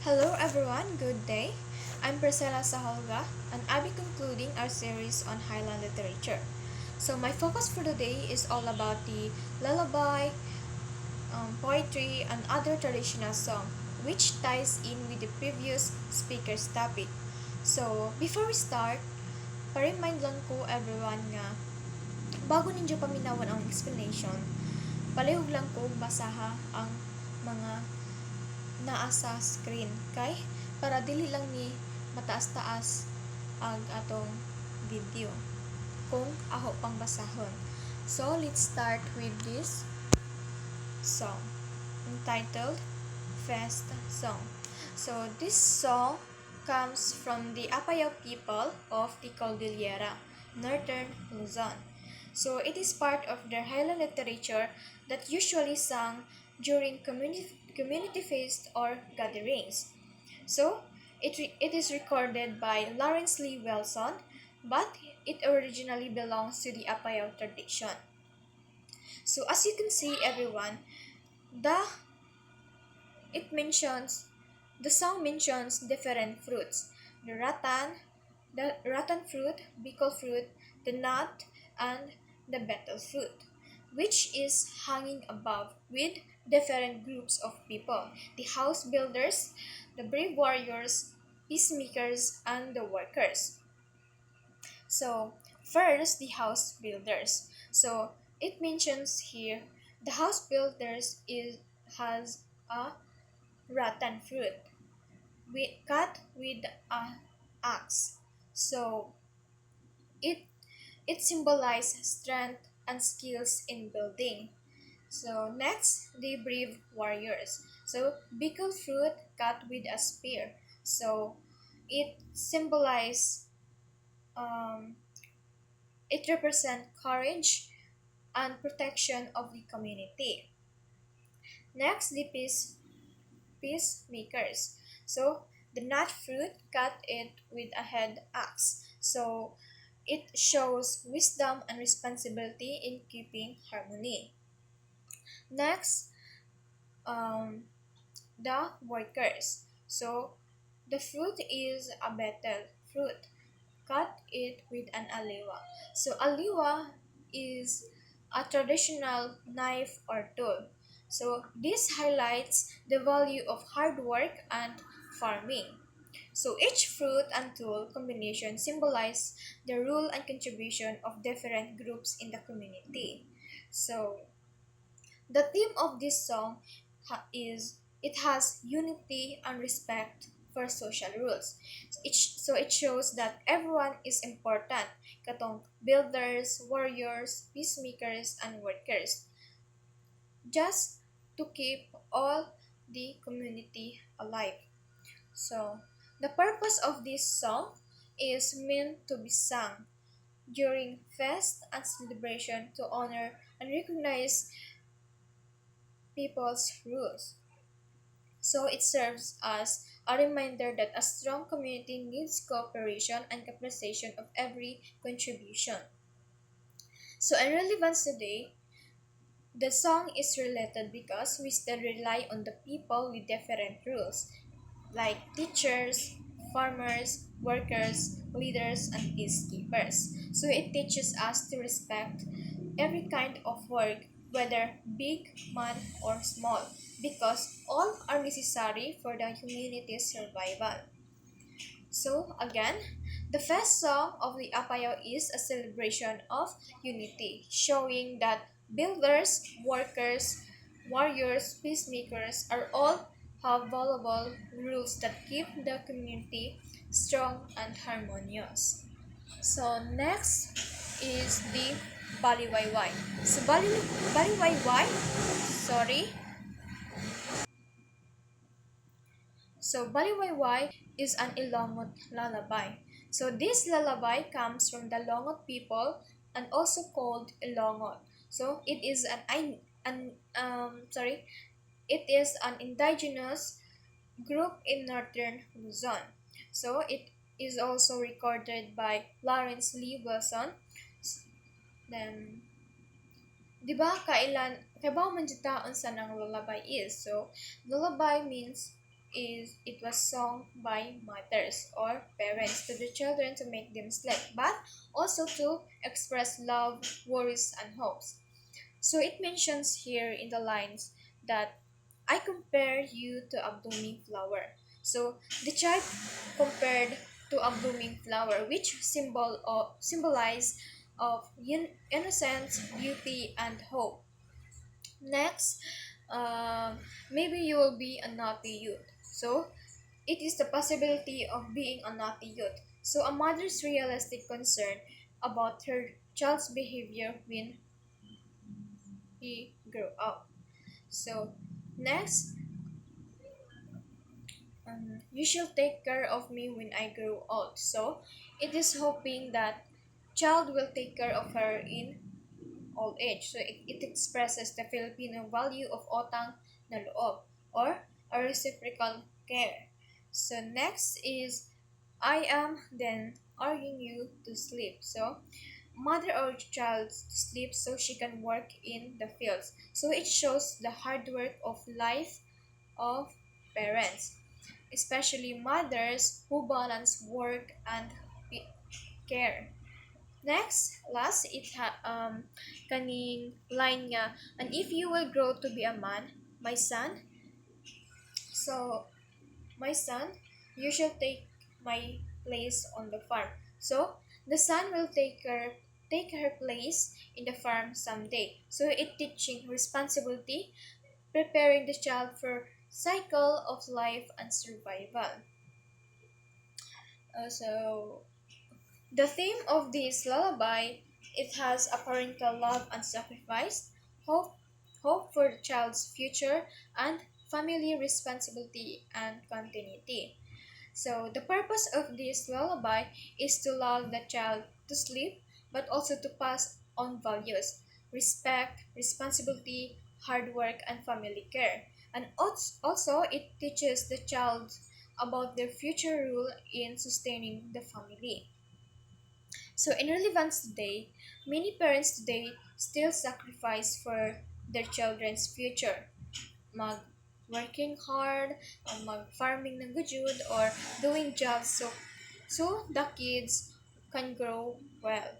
Hello everyone, good day. I'm Priscilla Saholga and I'll be concluding our series on Highland literature. So my focus for today is all about the lullaby, poetry, and other traditional song, which ties in with the previous speaker's topic. So before we start, pa-remind lang ko everyone nga, bago ninyo paminawan ang explanation, palihog lang ko basaha ang mga naa sa screen kay para dili lang ni mataas-taas ang atong video kung ako pang basahon. So let's start with this song entitled Fest Song. So this song comes from the Apayao people of the Cordillera, northern Luzon. So it is part of their Highland literature that usually sung during community feast or gatherings. So it is recorded by Lawrence Lee Wilson, but it originally belongs to the Apayao tradition. So as you can see everyone, the it mentions the song mentions different fruits. The rattan fruit, bicol fruit, the nut, and the betel fruit, which is hanging above with different groups of people: the house builders, the brave warriors, peacemakers, and the workers. So, first, the house builders. So, it mentions here the house builders has a rattan fruit cut with a axe. So, it it symbolizes strength and skills in building. So next, the brave warriors. So beetle fruit cut with a spear. So it symbolize um, it represent courage and protection of the community. Next, the peacemakers. So the nut fruit cut it with a head axe. So it shows wisdom and responsibility in keeping harmony. Next, um, the workers. So the fruit is a betel fruit. Cut it with an aliwa. So aliwa is a traditional knife or tool. So this highlights the value of hard work and farming. So each fruit and tool combination symbolize the role and contribution of different groups in the community. So the theme of this song is it has unity and respect for social rules. So it shows that everyone is important, katong builders, warriors, peacemakers, and workers, just to keep all the community alive. So the purpose of this song is meant to be sung during fest and celebration to honor and recognize people's rules. So it serves as a reminder that a strong community needs cooperation and appreciation of every contribution. So in relevance today, the song is related because we still rely on the people with different rules, like teachers, farmers, workers, leaders, and peacekeepers. So it teaches us to respect every kind of work, whether big, man, or small, because all are necessary for the community's survival. So again, the first song of the Apayao is a celebration of unity, showing that builders, workers, warriors, peacemakers are all have valuable rules that keep the community strong and harmonious. So next is the Baliwayway. So Baliwayway, sorry. So Baliwayway is an Ilonggot lullaby. So this lullaby comes from the Longot people and also called Ilongot. So it is it is an indigenous group in northern Luzon. So it is also recorded by Lawrence Lee Wilson. Then, di ba kailan, kaya ba man dyan taon sa nang lullaby is? So, lullaby means is it was sung by mothers or parents to the children to make them sleep, but also to express love, worries, and hopes. So it mentions here in the lines that I compare you to a blooming flower. So the child compared to a blooming flower, which symbolize of innocence, beauty, and hope. Next, maybe you will be a naughty youth. So it is the possibility of being a naughty youth. So a mother's realistic concern about her child's behavior when he grew up. So next, you shall take care of me when I grow old. So it is hoping that child will take care of her in old age. So it expresses the Filipino value of utang na loob or a reciprocal care. So next is I am then urging you to sleep. So mother urges child to sleep so she can work in the fields. So it shows the hard work of life of parents, especially mothers who balance work and care. Next, last, kaning line nga, and if you will grow to be a man, my son, so my son, you shall take my place on the farm. So the son will take her place in the farm someday. So it teaching responsibility, preparing the child for cycle of life and survival. So the theme of this lullaby, it has a parental love and sacrifice, hope, hope for the child's future, and family responsibility and continuity. So the purpose of this lullaby is to lull the child to sleep, but also to pass on values, respect, responsibility, hard work, and family care. And also it teaches the child about their future role in sustaining the family. So in relevance today, many parents today still sacrifice for their children's future. Mag working hard, o mag farming ng gujud, or doing jobs so the kids can grow well.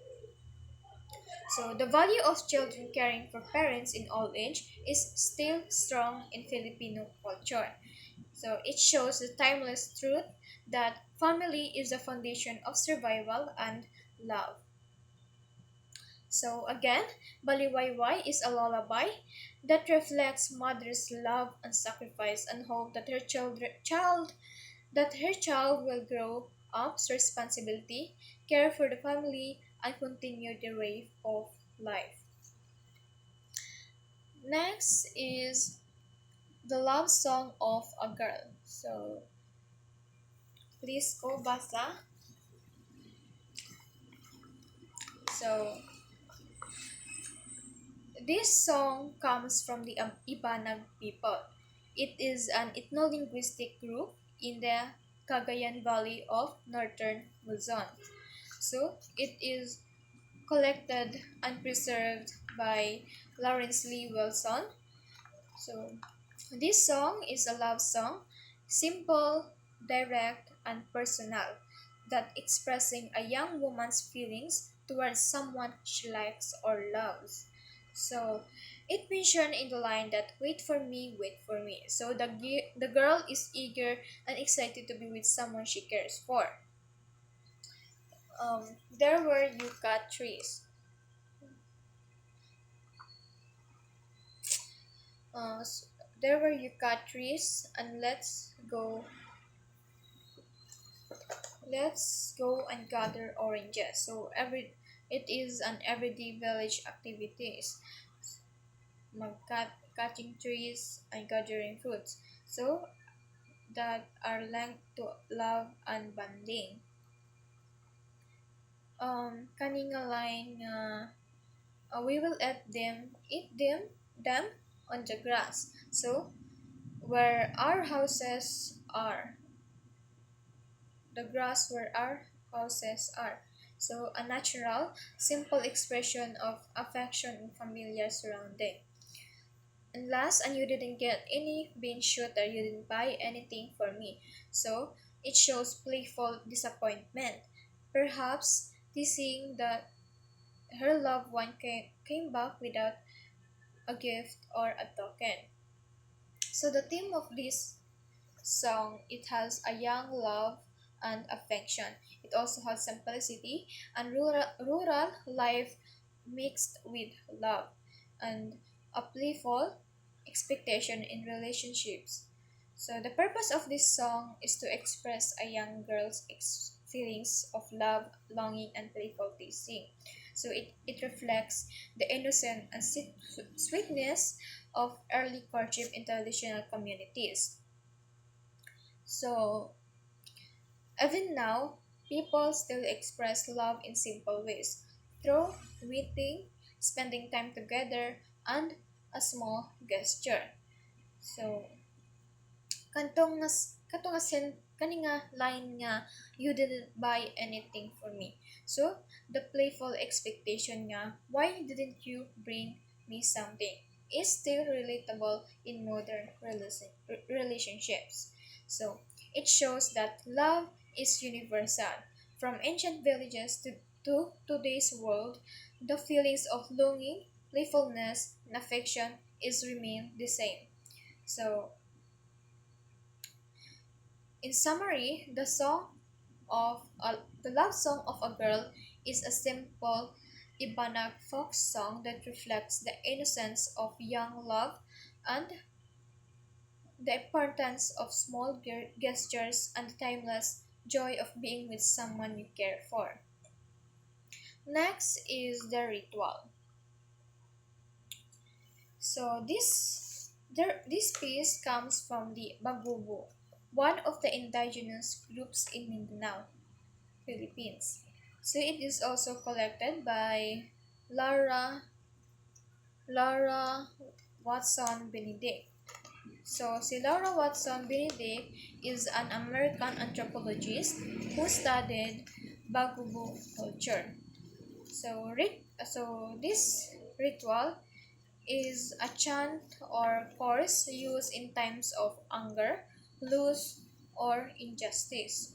So the value of children caring for parents in old age is still strong in Filipino culture. So it shows the timeless truth that family is the foundation of survival and love. So again, Baliwayway is a lullaby that reflects mother's love and sacrifice and hope that her child will grow up's responsibility, care for the family, and continue the wave of life. Next is the love song of a girl. So please go basa. So this song comes from the Ibanag people. It is an ethno-linguistic group in the Cagayan Valley of northern Luzon. So it is collected and preserved by Lawrence Lee Wilson. So this song is a love song, simple, direct, and personal, that expressing a young woman's feelings towards someone she likes or loves. So it mentioned in the line that wait for me, wait for me. So the girl is eager and excited to be with someone she cares for. There were yucca trees. Uh, s- there were yucca trees, and let's go and gather oranges. So it is an everyday village activities, cutting trees and gathering fruits. So that are linked to love and bonding. Kaning nga line nga we will eat them on the grass. So where our houses are, the grass where our houses are. So a natural, simple expression of affection in familiar surrounding. And last, and you didn't get any bean shooter, you didn't buy anything for me. So it shows playful disappointment. Perhaps teasing that her loved one came back without a gift or a token. So the theme of this song, it has a young love and affection. It also has simplicity and rural life mixed with love and a playful expectation in relationships. So the purpose of this song is to express a young girl's feelings of love, longing, and playful teasing. So it reflects the innocent and sweetness of early courtship in traditional communities. So even now, people still express love in simple ways through meeting, spending time together, and a small gesture. So, kanto nga kani nga line nga you didn't buy anything for me. So, the playful expectation nga why didn't you bring me something is still relatable in modern relationships. So, it shows that love is universal. From ancient villages to today's world, the feelings of longing, playfulness, and affection is remain the same. So, in summary, the love song of a girl is a simple Ibanag folk song that reflects the innocence of young love and the importance of small gestures and the timeless joy of being with someone you care for. Next is the ritual. So this piece comes from the Bagubo, one of the indigenous groups in Mindanao, Philippines. So it is also collected by Laura Laura Watson Benedict. So si Laura Watson Benedict is an American anthropologist who studied Bagubo culture. So this ritual is a chant or chorus used in times of anger, loss, or injustice.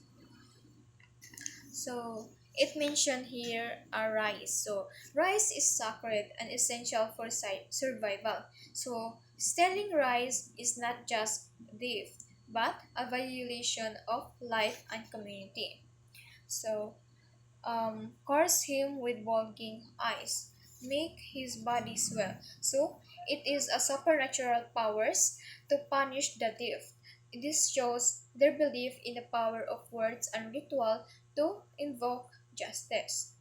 So it mentioned here a rice. So rice is sacred and essential for survival. So stealing rice is not just theft, but a violation of life and community. So curse him with bulging eyes, make his body swell. So it is a supernatural powers to punish the thief. This shows their belief in the power of words and ritual to invoke justice.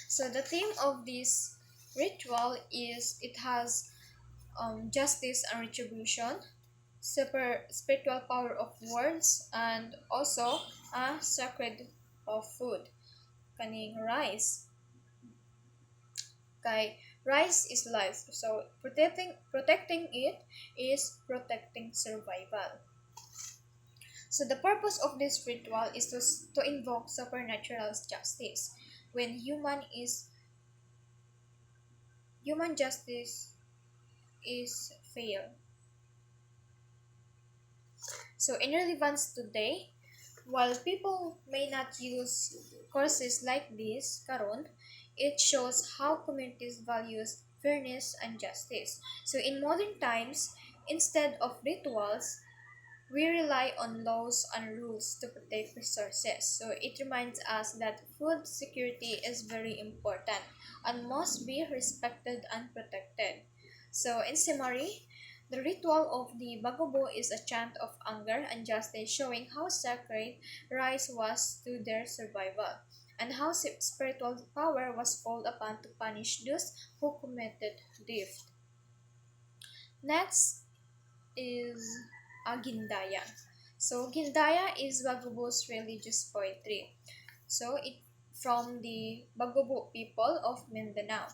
So the theme of this ritual is it has justice and retribution, super spiritual power of words, and also a sacred of food, kaning rice. Kay rice is life, so protecting it is protecting survival. So the purpose of this ritual is to invoke supernatural justice. When human justice is failed. So in relevance today, while people may not use courses like this karon, it shows how communities values fairness and justice. So in modern times, instead of rituals, we rely on laws and rules to protect resources. So it reminds us that food security is very important and must be respected and protected. So in summary, the ritual of the Bagobo is a chant of anger and justice showing how sacred rice was to their survival and how spiritual power was called upon to punish those who committed theft. Next is Gindaya. So Gindaya is Bagubo's religious poetry. So it from the Bagubo people of Mindanao.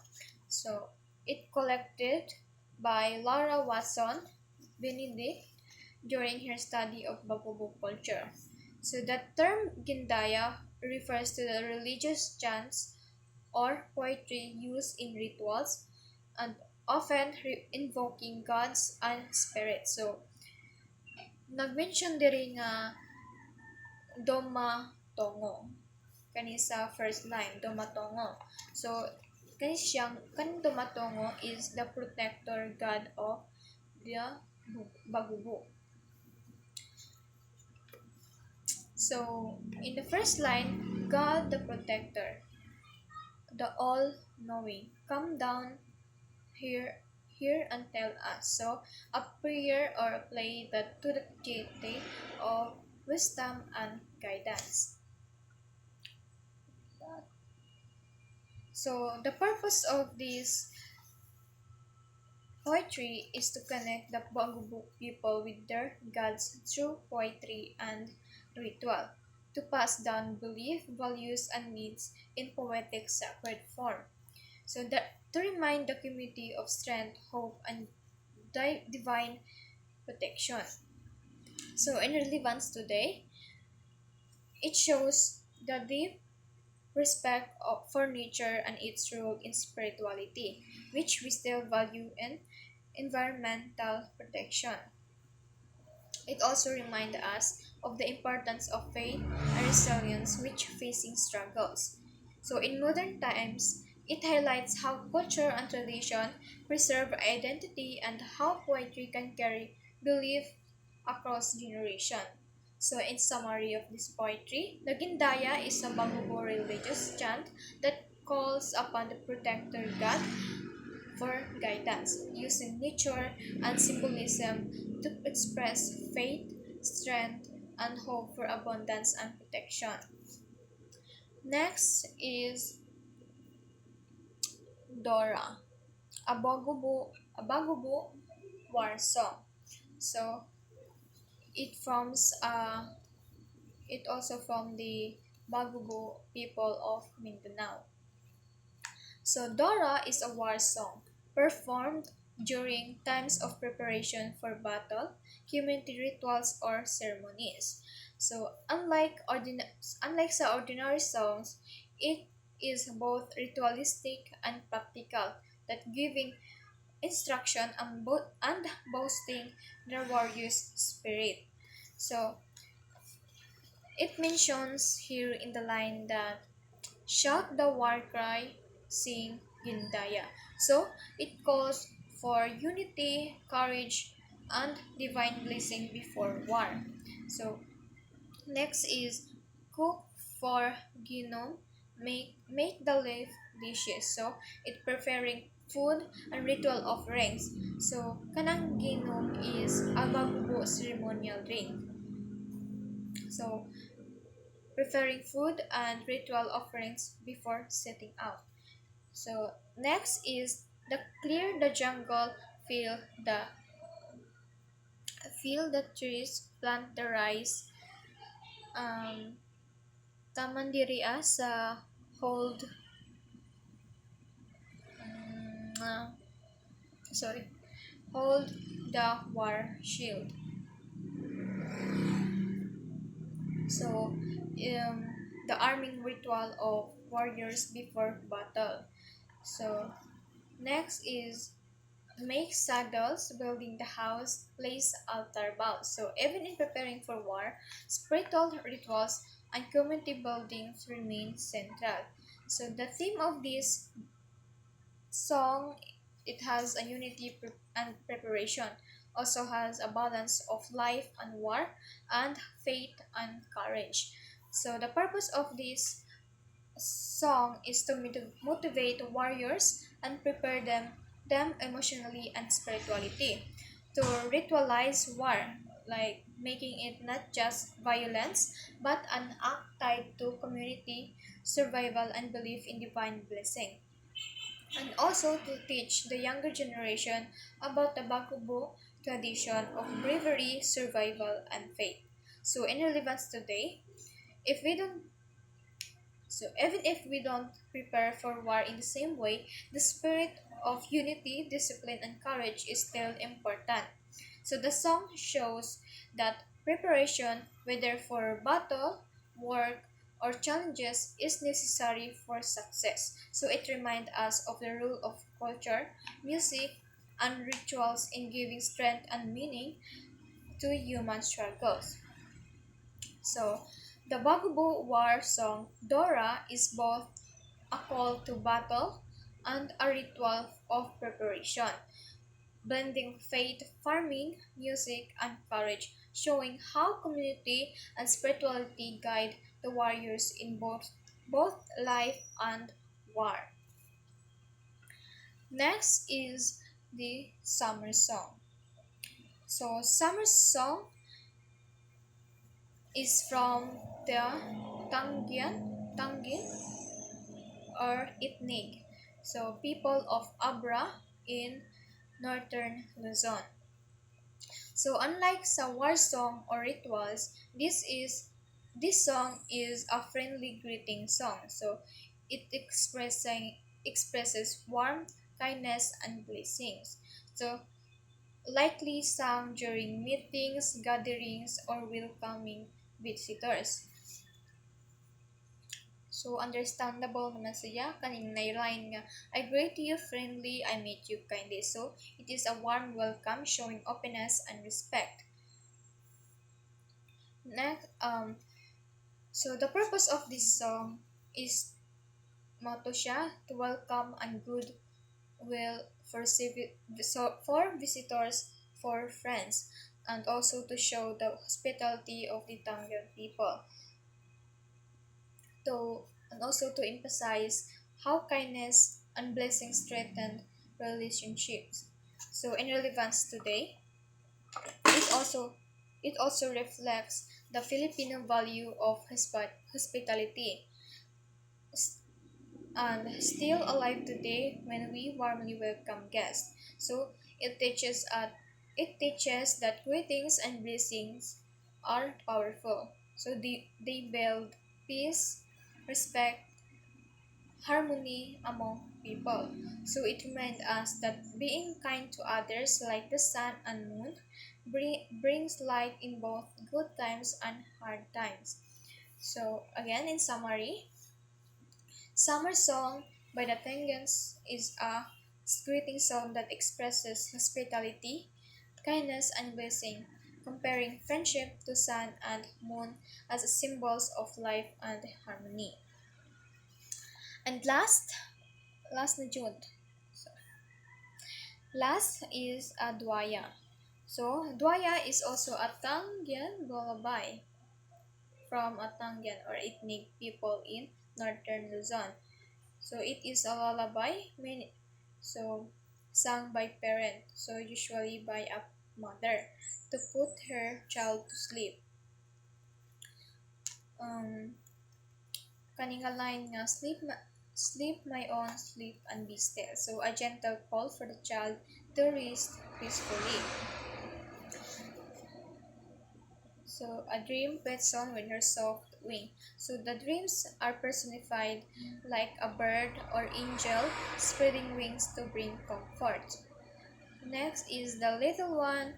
So it collected by Laura Watson Benedict during her study of Bagubo culture. So the term Gindaya refers to the religious chants or poetry used in rituals and often invoking gods and spirits. So, nag-mention diri nga Doma Tongo. Kani sa first line, Doma Tongo. So, kan Doma Tongo is the protector god of the Bagubo. So, in the first line, God the protector, the all-knowing, come down here here and tell us. So, a prayer or a play that to the deity of wisdom and guidance. So, the purpose of this poetry is to connect the Bagubo people with their gods through poetry and ritual, to pass down belief, values, and needs in poetic sacred form. So that to remind the community of strength, hope, and divine protection. So in relevance today, it shows the deep respect for nature and its role in spirituality, which we still value in environmental protection. It also reminds us of the importance of faith and resilience which facing struggles. So in modern times, it highlights how culture and tradition preserve identity and how poetry can carry belief across generation. So in summary of this poetry, the Gindaya is a Bagubo religious chant that calls upon the protector God for guidance, using nature and symbolism to express faith, strength, and hope for abundance and protection. Next is Dora, a Bagubo war song. So it forms it also from the Bagubo people of Mindanao. So Dora is a war song performed during times of preparation for battle, community rituals, or ceremonies. So unlike sa ordinary songs, it is both ritualistic and practical, that giving instruction and boasting the warrior's spirit. So it mentions here in the line that shout the war cry, sing Gindaya. So it calls for unity, courage, and divine blessing before war. So next is cook for Ginom, make the leaf dishes. So it preparing food and ritual offerings. So kanang Ginom is a Bagubo ceremonial drink. So preparing food and ritual offerings before setting out. So next is the clear the jungle, feel the trees, plant the rice. Taman diri sa hold sorry hold the war shield. So the arming ritual of warriors before battle. So next is make saddles, building the house, place altar boughs. So even in preparing for war, spiritual rituals and community buildings remain central. So the theme of this song, it has a unity and preparation. Also has a balance of life and war, and faith and courage. So the purpose of this song is to motivate warriors and prepare them emotionally and spirituality, to ritualize war, like making it not just violence but an act tied to community survival and belief in divine blessing, and also to teach the younger generation about the Bakubo tradition of bravery, survival, and faith. So in relevance today, if we don't so even if we don't prepare for war in the same way, the spirit of unity, discipline, and courage is still important. So the song shows that preparation, whether for battle, work, or challenges is necessary for success. So it reminds us of the role of culture, music, and rituals in giving strength and meaning to human struggles. So the Bagubo War song Dora is both a call to battle and a ritual of preparation, blending faith, farming, music, and courage, showing how community and spirituality guide the warriors in both life and war. Next is the summer song. So summer song is from the Tangin or Itnig. So people of Abra in northern Luzon. So unlike sa war song or rituals, this song is a friendly greeting song. So it expresses warmth, kindness, and blessings. So likely sung during meetings, gatherings, or welcoming visitors. So understandable naman siya. Kaning line nga, I greet you friendly, I meet you kindly. So it is a warm welcome showing openness and respect. Next, so the purpose of this song is motto siya to welcome and good will for for visitors, for friends, and also to show the hospitality of the Tangyang people. And also to emphasize how kindness and blessing strengthen relationships. So in relevance today, it also it also reflects the Filipino value of hospitality, and still alive today when we warmly welcome guests. So it teaches that greetings and blessings are powerful. So they build peace, respect, harmony among people. So it reminds us that being kind to others, like the sun and moon, brings light in both good times and hard times. So again, in summary, Summer Song by the Penguins is a greeting song that expresses hospitality, kindness, and blessing, comparing friendship to sun and moon as symbols of life and harmony. And last na June. So, last is a Dwaya. So, Dwaya is also a Tangyan lullaby from a Tangyan or ethnic people in northern Luzon. So it is a lullaby, so sung by parent, so usually by a mother, to put her child to sleep. Um, Kaninga line nga, sleep my own, sleep and be still. So a gentle call for the child to rest peacefully. So a dream pets on with her soft wing. So the dreams are personified like a bird or angel spreading wings to bring comfort. Next is the little one,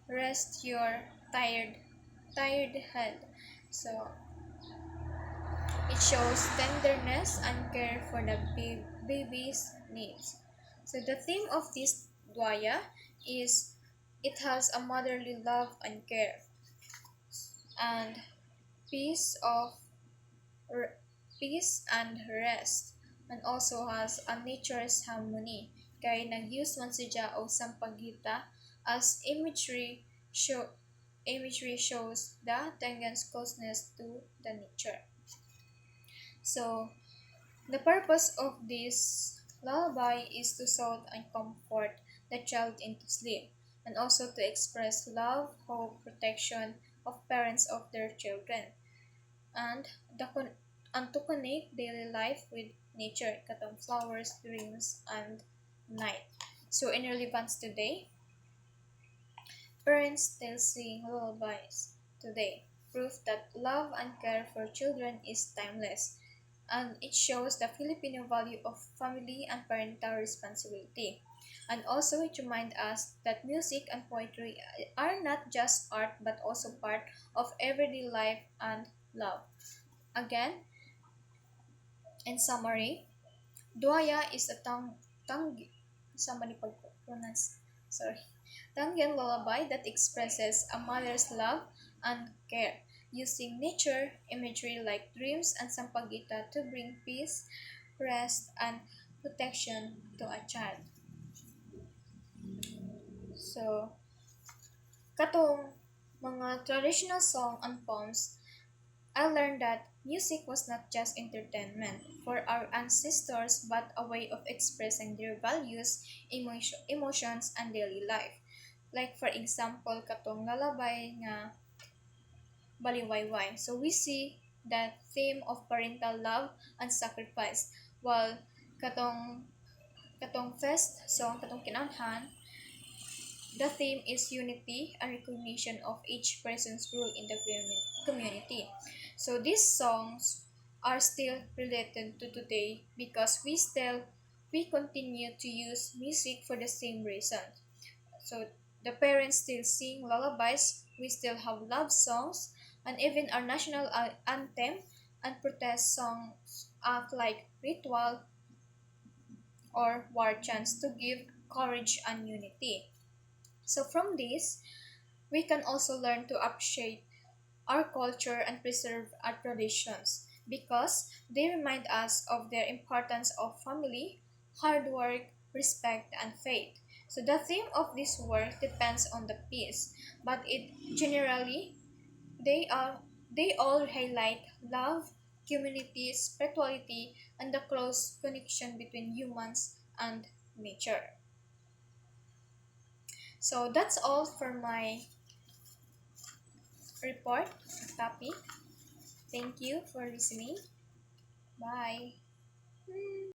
rest your tired head. So it shows tenderness and care for the baby's needs. So the theme of this dwaya is it has a motherly love and care and peace of peace and rest, and also has a nature's harmony. Kaya nag-use man siya o sampagita as imagery shows the Tengen's closeness to the nature. So the purpose of this lullaby is to soothe and comfort the child into sleep, and also to express love, hope, protection of parents of their children, and the and to connect daily life with nature, katong flowers, dreams, and night. So in relevance today, parents still sing lullabies today, proof that love and care for children is timeless, and it shows the Filipino value of family and parental responsibility. And also it reminds us that music and poetry are not just art but also part of everyday life and love. Again, In summary, Duaya is a somebody pronounce, sorry, Tangian lullaby that expresses a mother's love and care, using nature imagery like dreams and sampaguita to bring peace, rest, and protection to a child. So, katong mga traditional song and poems, I learned that music was not just entertainment for our ancestors but a way of expressing their values, emotions, and daily life. Like for example, katong lalabay nga Baliwayway. So we see the theme of parental love and sacrifice, while katong katong fest song katong kinanhan, the theme is unity and recognition of each person's role in the community. So these songs are still related to today because we continue to use music for the same reason. So the parents still sing lullabies, we still have love songs, and even our national anthem and protest songs act like ritual or war chants to give courage and unity. So from this, we can also learn to appreciate our culture and preserve our traditions because they remind us of their importance of family, hard work, respect, and faith. So the theme of this work depends on the piece, but it generally they are they all highlight love, community, spirituality, and the close connection between humans and nature. So that's all for my report topic. Thank you for listening. Bye.